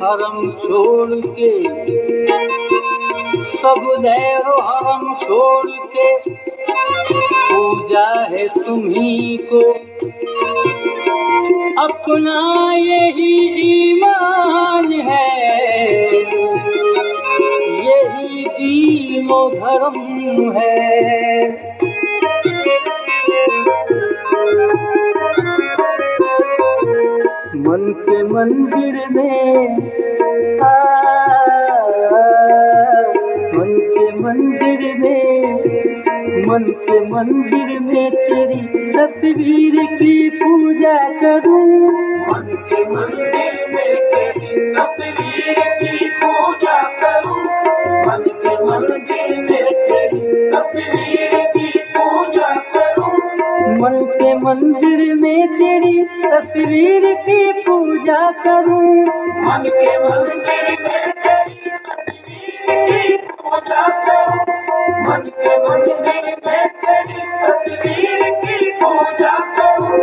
हरम छोड़ के, सब दैरो हरम छोड़ के पूजा है तुम्ही को, अपना यही ईमान है, यही दीनो धर्म है। मन के मंदिर में मन के मंदिर में तेरी तस्वीर की पूजा करूं, मन के मंदिर में तेरी तस्वीर की पूजा करूं, मन के मंदिर में तेरी तस्वीर की पूजा करूं, मन के मंदिर में तेरी तस्वीर की पूजा करूं, मन के मंदिर में तेरी तस्वीर की पूजा करूं, मन के मंदिर में तेरी तस्वीर की पूजा करूं,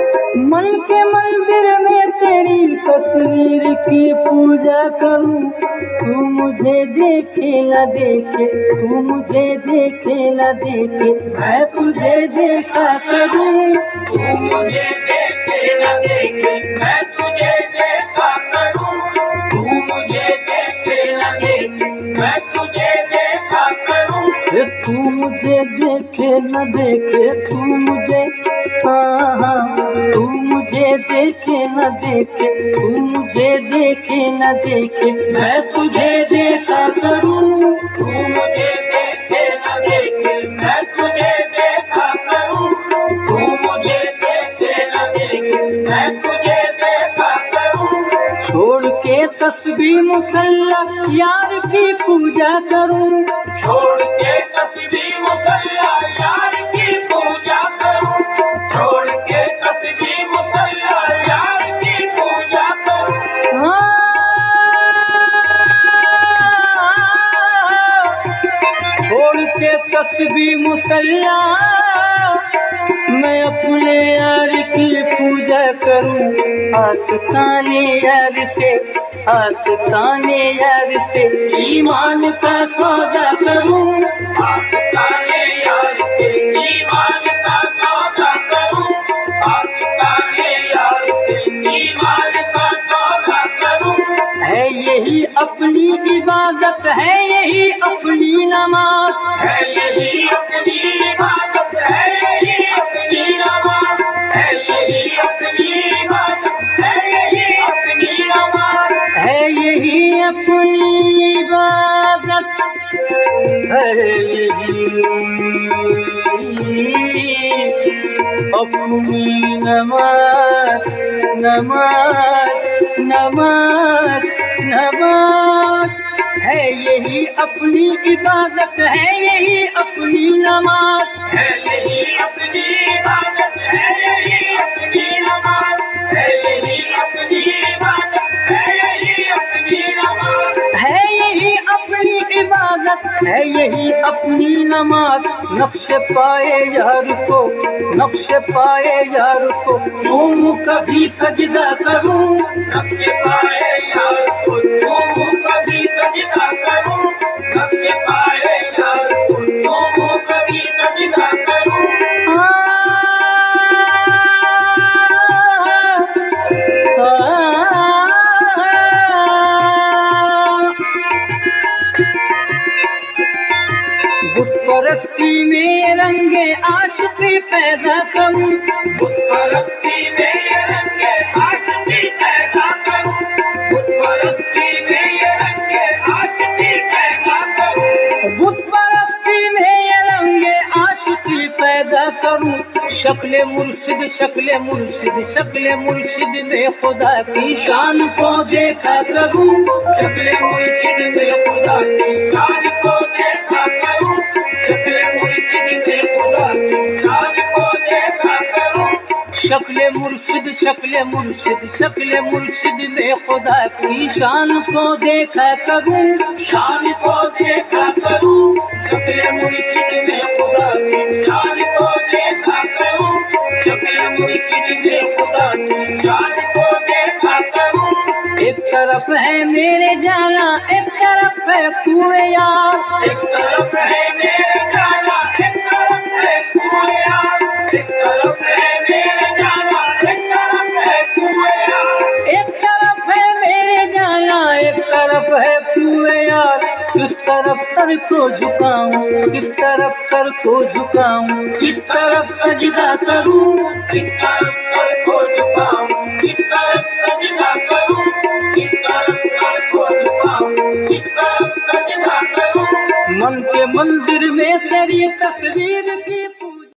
मन के मंदिर में तेरी तस्वीर की पूजा करूं। तू मुझे देखे न देखे, तू मुझे देखे न देखे, मैं तुझे देखा करूं, तू मुझे देखे न देखे, मैं तुझे देखा करूं, तू मुझे देखे न देखे, मैं तुझे देखा करूं, तू मुझे देखे न देखे, तू मुझे तू मुझे देखे न देखे, तू मुझे देखे न देखे, मैं तुझे देखा करूं, तू मुझे देखे न देखे, मैं तुझे देखा करूं, तू मुझे देखे न देखे, मैं तुझे देखा करूं, छोड़ के तस्बीह मुसल्ला यार की पूजा करूं, छोड़ के तस्बीह मुसल्ला यार की पूजा करूं, छोड़ के तस्बीह मुसल्ला यार की पूजा करूं, छोड़ के तस्बीह मुसल्ला मैं अपने यार की पूजा करूं, आस्ताने यार से, आस्ताने यार से ईमान का सौदा करूं, आस्ताने यार से ईमान का सौदा करूं, आस्ताने यार से ईमान का सौदा करूं, है यही अपनी इबादत, है यही अपनी नमाज, है यही अपनी इबादत, है यही अपनी नमाज, है यही अपनी इबादत, है यही अपनी नमाज, है यही अपनी इबादत, है यही अपनी नमाज, नमाज नमाज नमाज, है यही अपनी इबादत, है यही अपनी नमाज, है यही अपनी इबादत, है यही अपनी नमाज, है यही अपनी इबादत, है यही अपनी नमाज, है यही अपनी इबादत, है यही अपनी नमाज। नक्श पाए यार को, नक्श पाए यार को तुम कभी सजदा करूं, नक्श पाए यार को तुम कभी सजदा करूं, नक्श पाए यार को तुम कभी सजदा करूं, बुत परस्ती में रंगे आशिकी पैदा करूं, बुत परस्ती में रंगे शक्ल मुर्शिद शक्ल मुर्शिद शक्ल मुर्शिद में खुदा की शान को देखा करूं, शक्ल मुर्शिद में खुदा की शान को देखा करूं, शक्ल मुर्शिद में खुदा की शान को देखा करूं, शक्ल मुर्शिद शक्ल मुर्शिद शक्ल मुर्शिद में खुदा की शान को देखा करूं, शान को देखा करूं, शक्ल मुर्शिद में खुदा की शान को देखा करूं, शक्ल मुर्शिद में खुदा की शान को देखा करूं। एक तरफ है मेरे जाना एक तरफ है कुएं यार, एक तरफ है मेरे जाना एक तरफ है कुएं यार, एक तरफ है मेरे जाना एक तरफ है कुएं यार, एक तरफ है मेरे जाना एक तरफ है कुएं यार, किस तरफ सर को झुकाऊं किस तरफ सर को झुकाऊं, किस तरफ सजदा करूं, किस तरफ सर को झुकाऊं, किस तरफ सजदा करूं, किस तरफ सर को झुकाऊं, किस तरफ सजदा करूं। मन के मंदिर में तेरी तस्वीर की